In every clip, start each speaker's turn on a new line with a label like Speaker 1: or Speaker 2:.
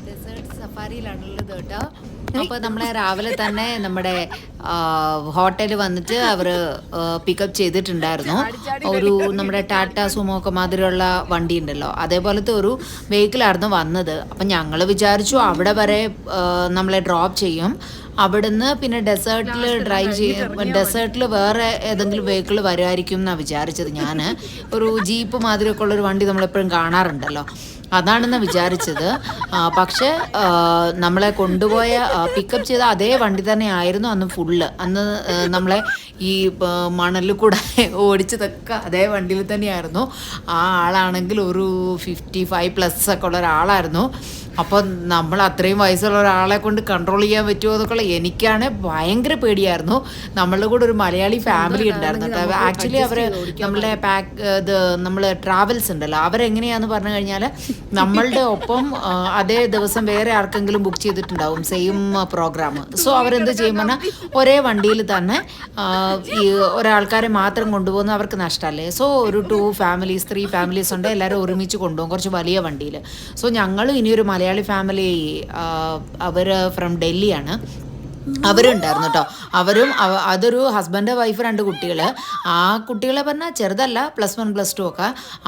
Speaker 1: Desert സഫാരിയിലാണുള്ളത് കേട്ടോ. അപ്പോൾ നമ്മളെ രാവിലെ തന്നെ നമ്മുടെ ഹോട്ടലിൽ വന്നിട്ട് അവർ പിക്കപ്പ് ചെയ്തിട്ടുണ്ടായിരുന്നു. ഒരു നമ്മുടെ ടാറ്റ സുമോ ഒക്കെ മാതിരിയുള്ള വണ്ടി ഉണ്ടല്ലോ, അതേപോലത്തെ ഒരു വെഹിക്കിളായിരുന്നു വന്നത്. അപ്പം ഞങ്ങൾ വിചാരിച്ചു അവിടെ വരെ നമ്മളെ ഡ്രോപ്പ് ചെയ്യും, അവിടുന്ന് പിന്നെ ഡെസേർട്ടിൽ ഡ്രൈവ് ചെയ്യും, ഡെസേർട്ടിൽ വേറെ ഏതെങ്കിലും വെഹിക്കിൾ വരുമായിരിക്കും എന്നാണ് വിചാരിച്ചത്. ഞാൻ ഒരു ജീപ്പ് മാതിരിയൊക്കെ ഉള്ളൊരു വണ്ടി നമ്മളെപ്പോഴും കാണാറുണ്ടല്ലോ, അതാണെന്ന് വിചാരിച്ചത്. പക്ഷേ നമ്മളെ കൊണ്ടുപോയ പിക്കപ്പ് ചെയ്ത അതേ വണ്ടി തന്നെ ആയിരുന്നു അന്ന് ഫുള്ള്. അന്ന് നമ്മളെ ഈ മണലിൽ കൂടെ ഓടിച്ചതൊക്കെ അതേ വണ്ടിയിൽ തന്നെയായിരുന്നു. ആ ആളാണെങ്കിൽ ഒരു 55+ ഒക്കെ ഉള്ള ഒരാളായിരുന്നു. അപ്പോൾ നമ്മൾ അത്രയും വയസ്സുള്ള ഒരാളെ കൊണ്ട് കൺട്രോൾ ചെയ്യാൻ പറ്റുമോ എന്നൊക്കെ എനിക്കാണ് ഭയങ്കര പേടിയായിരുന്നു. നമ്മളുടെ കൂടെ ഒരു മലയാളി ഫാമിലി ഉണ്ടായിരുന്നു കേട്ടോ. ആക്ച്വലി അവർ നമ്മളുടെ ഇത് നമ്മൾ ട്രാവൽസ് ഉണ്ടല്ലോ, അവരെങ്ങനെയാണെന്ന് പറഞ്ഞു കഴിഞ്ഞാൽ നമ്മളുടെ ഒപ്പം അതേ ദിവസം വേറെ ആർക്കെങ്കിലും ബുക്ക് ചെയ്തിട്ടുണ്ടാവും സെയിം പ്രോഗ്രാം. സോ അവരെന്ത് ചെയ്യും പറഞ്ഞാൽ ഒരേ വണ്ടിയിൽ തന്നെ ഈ ഒരാൾക്കാരെ മാത്രം കൊണ്ടുപോകുന്നത് അവർക്ക് നഷ്ടമല്ലേ. സോ ഒരു 2 ഫാമിലീസ് 3 ഫാമിലീസ് ഉണ്ട്, എല്ലാവരും ഒരുമിച്ച് കൊണ്ടുപോകും കുറച്ച് വലിയ വണ്ടിയിൽ. സോ ഞങ്ങളും ഇനിയൊരു മലയാളി ഫാമിലി, അവർ ഫ്രം ഡൽഹിയാണ്, അവരുണ്ടായിരുന്നു കേട്ടോ. അവരും അതൊരു ഹസ്ബൻഡ് വൈഫ് 2 കുട്ടികൾ. ആ കുട്ടികളെ പറഞ്ഞാൽ ചെറുതല്ല, +1 +2 ഒക്കെ.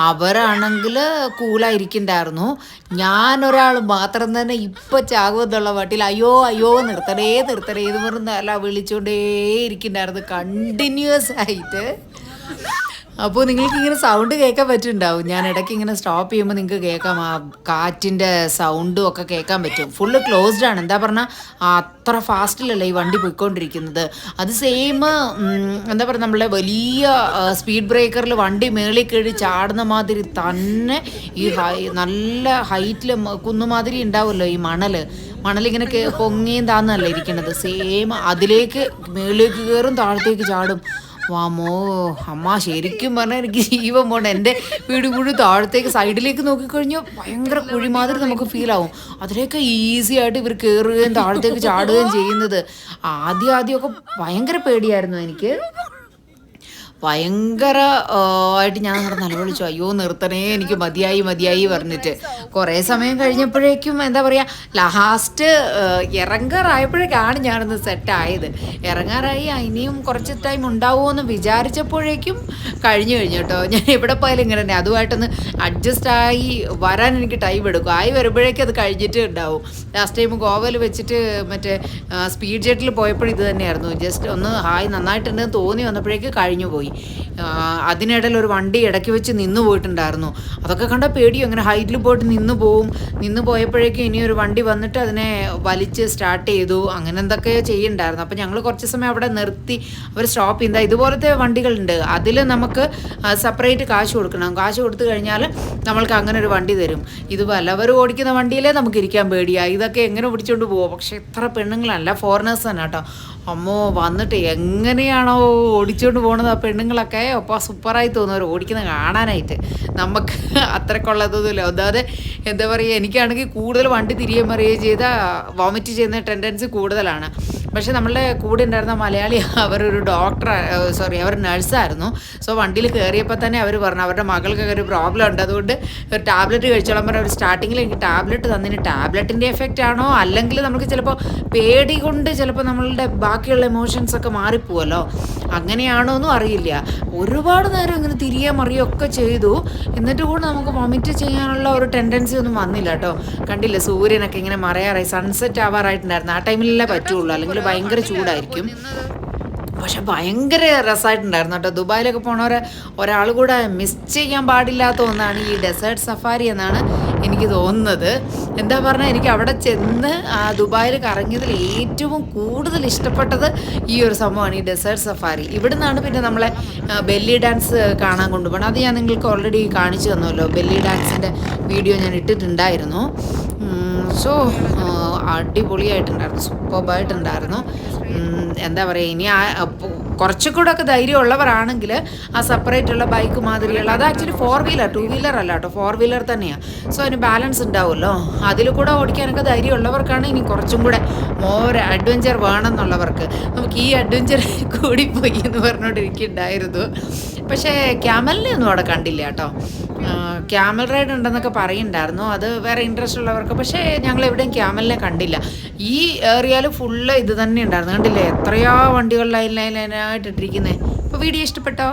Speaker 1: അവരാണെങ്കിൽ കൂളായിരിക്കണ്ടായിരുന്നു. ഞാനൊരാൾ മാത്രം തന്നെ ഇപ്പം ചാകുമെന്നുള്ള വട്ടിയിൽ അയ്യോ അയ്യോ നിർത്തണേ നിർത്തണേ എന്ന് പറഞ്ഞ് അല്ല വിളിച്ചുകൊണ്ടേ ഇരിക്കണ്ടായിരുന്നു കണ്ടിന്യൂസ് ആയിട്ട്. അപ്പോൾ നിങ്ങൾക്ക് ഇങ്ങനെ സൗണ്ട് കേൾക്കാൻ പറ്റുന്നുണ്ടാവും. ഞാൻ ഇടയ്ക്ക് ഇങ്ങനെ സ്റ്റോപ്പ് ചെയ്യുമ്പോൾ നിങ്ങൾക്ക് കേൾക്കാം, ആ കാറ്റിൻ്റെ സൗണ്ടും ഒക്കെ കേൾക്കാൻ പറ്റും. ഫുള്ള് ക്ലോസ്ഡ് ആണ്. എന്താ പറഞ്ഞാൽ അത്ര ഫാസ്റ്റിലല്ല ഈ വണ്ടി പോയിക്കൊണ്ടിരിക്കുന്നത്. അത് സെയിം എന്താ പറയുക, നമ്മളെ വലിയ സ്പീഡ് ബ്രേക്കറിൽ വണ്ടി മേളിൽ കയറി ചാടുന്ന മാതിരി തന്നെ ഈ നല്ല ഹൈറ്റിൽ കുന്നുമാതിരി ഉണ്ടാവുമല്ലോ ഈ മണലിങ്ങനെ പൊങ്ങിയും താന്നല്ല ഇരിക്കുന്നത്. സെയിം അതിലേക്ക് മേളിലേക്ക് കയറും താഴത്തേക്ക് ചാടും. വാമോ അമ്മ, ശരിക്കും പറഞ്ഞാൽ എനിക്ക് ജീവൻ പോണ്ട. എൻ്റെ വീട് കൂടി താഴത്തേക്ക് സൈഡിലേക്ക് നോക്കിക്കഴിഞ്ഞു ഭയങ്കര കുഴി മാതിരി നമുക്ക് ഫീൽ ആവും. അതിലേക്ക് ഈസി ആയിട്ട് ഇവർ കയറുകയും താഴത്തേക്ക് ചാടുകയും ചെയ്യുന്നത്. ആദ്യമൊക്കെ ഭയങ്കര പേടിയായിരുന്നു എനിക്ക്. ഭയങ്കര ആയിട്ട് ഞാൻ നിലവിളിച്ചു, അയ്യോ നിർത്തണേ, എനിക്ക് മതിയായി പറഞ്ഞിട്ട്. കുറേ സമയം കഴിഞ്ഞപ്പോഴേക്കും എന്താ പറയുക, ലാസ്റ്റ് ഇറങ്ങാറായപ്പോഴേക്കാണ് ഞാനൊന്ന് സെറ്റായത്. ഇറങ്ങാറായി ഇനിയും കുറച്ച് ടൈം ഉണ്ടാവുമോ എന്ന് വിചാരിച്ചപ്പോഴേക്കും കഴിഞ്ഞു കേട്ടോ. ഞാൻ എവിടെ പോയാലും ഇങ്ങനെ തന്നെ അതുമായിട്ടൊന്ന് അഡ്ജസ്റ്റ് വരാൻ എനിക്ക് ടൈം എടുക്കും. വരുമ്പോഴേക്കും അത് കഴിഞ്ഞിട്ട് ഉണ്ടാവും. ലാസ്റ്റ് ടൈം ഗോവയിൽ വെച്ചിട്ട് മറ്റേ സ്പീഡ് ജെറ്റിൽ പോയപ്പോഴും ഇത് തന്നെയായിരുന്നു. ജസ്റ്റ് ഒന്ന് നന്നായിട്ടുണ്ടെന്ന് തോന്നി വന്നപ്പോഴേക്ക് കഴിഞ്ഞു പോയി. അതിനിടയിൽ ഒരു വണ്ടി ഇടയ്ക്ക് വെച്ച് നിന്ന് പോയിട്ടുണ്ടായിരുന്നു. അതൊക്കെ കണ്ട പേടിയോ, അങ്ങനെ ഹൈറ്റിൽ പോയിട്ട് നിന്ന് പോയപ്പോഴേക്കും ഇനിയൊരു വണ്ടി വന്നിട്ട് അതിനെ വലിച്ച് സ്റ്റാർട്ട് ചെയ്തു. അങ്ങനെ എന്തൊക്കെയോ ചെയ്യുന്നുണ്ടായിരുന്നു. അപ്പോൾ ഞങ്ങൾ കുറച്ച് സമയം അവിടെ നിർത്തി അവർ സ്റ്റോപ്പ് ചെയ്യുന്നത്. ഇതുപോലത്തെ വണ്ടികളുണ്ട്, അതിൽ നമുക്ക് സെപ്പറേറ്റ് കാശ് കൊടുക്കണം. കാശ് കൊടുത്തു കഴിഞ്ഞാൽ നമ്മൾക്ക് അങ്ങനെ ഒരു വണ്ടി തരും. ഇത് വല്ലവരും ഓടിക്കുന്ന വണ്ടിയിലേ നമുക്ക് ഇരിക്കാൻ പേടിയാണ്. ഇതൊക്കെ എങ്ങനെ പിടിച്ചുകൊണ്ട് പോകും. പക്ഷേ ഇത്ര പെണ്ണുങ്ങളല്ല, ഫോറിനേഴ്സ് തന്നെ കേട്ടോ. അമ്മോ വന്നിട്ട് എങ്ങനെയാണോ ഓടിച്ചുകൊണ്ട് പോകണത് ആ പെണ്ണുങ്ങളൊക്കെ. അപ്പോൾ സൂപ്പറായി തോന്നുന്നവർ ഓടിക്കുന്നത് കാണാനായിട്ട്. നമുക്ക് അത്രക്കുള്ളതൊന്നുമില്ല. അതായത് എന്താ പറയുക, എനിക്കാണെങ്കിൽ കൂടുതൽ വണ്ടി തിരികെ മറിയുകയും ചെയ്താൽ വോമിറ്റ് ചെയ്യുന്ന ടെൻഡൻസി കൂടുതലാണ്. പക്ഷേ നമ്മളുടെ കൂടെ ഉണ്ടായിരുന്ന മലയാളി അവരൊരു അവർ നഴ്സായിരുന്നു. സോ വണ്ടിയിൽ കയറിയപ്പോൾ തന്നെ അവർ പറഞ്ഞു അവരുടെ മകൾക്കൊക്കെ ഒരു പ്രോബ്ലം ഉണ്ട്, അതുകൊണ്ട് ഒരു ടാബ്ലറ്റ് കഴിച്ചോളാൻ പറഞ്ഞാൽ അവർ സ്റ്റാർട്ടിങ്ങിൽ എനിക്ക് ടാബ്ലറ്റ് തന്നിന്. ടാബ്ലറ്റിൻ്റെ എഫക്റ്റ് ആണോ അല്ലെങ്കിൽ നമുക്ക് ചിലപ്പോൾ പേടി കൊണ്ട് ചിലപ്പോൾ നമ്മളുടെ ബാക്കിയുള്ള എമോഷൻസ് ഒക്കെ മാറിപ്പോവല്ലോ, അങ്ങനെയാണോ എന്നും അറിയില്ല. ഒരുപാട് നേരം ഇങ്ങനെ തിരികെ മറിയൊക്കെ ചെയ്തു. എന്നിട്ട് കൂടെ നമുക്ക് വൊമിറ്റ് ചെയ്യാനുള്ള ഒരു ടെൻഡൻസി ഒന്നും വന്നില്ല കേട്ടോ. കണ്ടില്ല, സൂര്യനൊക്കെ ഇങ്ങനെ മറയാറായി, സൺസെറ്റ് ആവാറായിട്ടുണ്ടായിരുന്നു. ആ ടൈമിലല്ലേ പറ്റുള്ളൂ, അല്ലെങ്കിൽ ഭയങ്കര ചൂടായിരിക്കും. പക്ഷെ ഭയങ്കര രസമായിട്ടുണ്ടായിരുന്നു കേട്ടോ. ദുബായിലൊക്കെ പോണവരെ ഒരാൾ കൂടെ മിസ് ചെയ്യാൻ പാടില്ലാത്ത ഒന്നാണ് ഈ ഡെസേർട്ട് സഫാരി എന്നാണ് എനിക്ക് തോന്നുന്നത്. എന്താ പറഞ്ഞാൽ എനിക്ക് അവിടെ ചെന്ന് ദുബായിൽ കറങ്ങിയതിൽ ഏറ്റവും കൂടുതൽ ഇഷ്ടപ്പെട്ടത് ഈ ഒരു സംഭവമാണ്, ഈ ഡെസേർട്ട് സഫാരി. ഇവിടെ നിന്നാണ് പിന്നെ നമ്മളെ ബെല്ലി ഡാൻസ് കാണാൻ കൊണ്ടുപോകണം. അത് ഞാൻ നിങ്ങൾക്ക് ഓൾറെഡി കാണിച്ചു തന്നല്ലോ, ബെല്ലി ഡാൻസിൻ്റെ വീഡിയോ ഞാൻ ഇട്ടിട്ടുണ്ടായിരുന്നു. സോ അടിപൊളിയായിട്ടുണ്ടായിരുന്നു, സൂപ്പർബായിട്ടുണ്ടായിരുന്നു. എന്താ പറയുക, ഇനി കുറച്ചും കൂടെ ഒക്കെ ധൈര്യമുള്ളവരാണെങ്കിൽ ആ സെപ്പറേറ്റ് ഉള്ള ബൈക്ക് മാതിരിയുള്ള അത് ആക്ച്വലി 4 വീലർ 2 വീലർ അല്ല കേട്ടോ, 4 വീലർ തന്നെയാണ്. സോ അതിന് ബാലൻസ് ഉണ്ടാവുമല്ലോ, അതിൽ കൂടെ ഓടിക്കാനൊക്കെ ധൈര്യമുള്ളവർക്കാണ് ഇനി കുറച്ചും കൂടെ മോർ അഡ്വഞ്ചർ വേണമെന്നുള്ളവർക്ക്. നമുക്ക് ഈ അഡ്വഞ്ചർ കൂടിപ്പോയി എന്ന് പറഞ്ഞുകൊണ്ടിരിക്കുന്നുണ്ടായിരുന്നു. പക്ഷേ ക്യാമലിനെ ഒന്നും അവിടെ കണ്ടില്ല കേട്ടോ. ക്യാമൽ റൈഡ് ഉണ്ടെന്നൊക്കെ പറയുന്നുണ്ടായിരുന്നു, അത് വേറെ ഇൻട്രസ്റ്റ് ഉള്ളവർക്ക്. പക്ഷേ ഞങ്ങൾ എവിടെയും ക്യാമലിനെ കണ്ടില്ല. ഈ ഏറിയയിൽ ഫുള്ള് ഇത് തന്നെ ഉണ്ടായിരുന്നു, കണ്ടില്ലേ എത്രയാ വണ്ടികൾ ലൈനായിട്ട് ഇട്ടിരിക്കുന്നത്. അപ്പോൾ വീഡിയോ ഇഷ്ടപ്പെട്ടോ?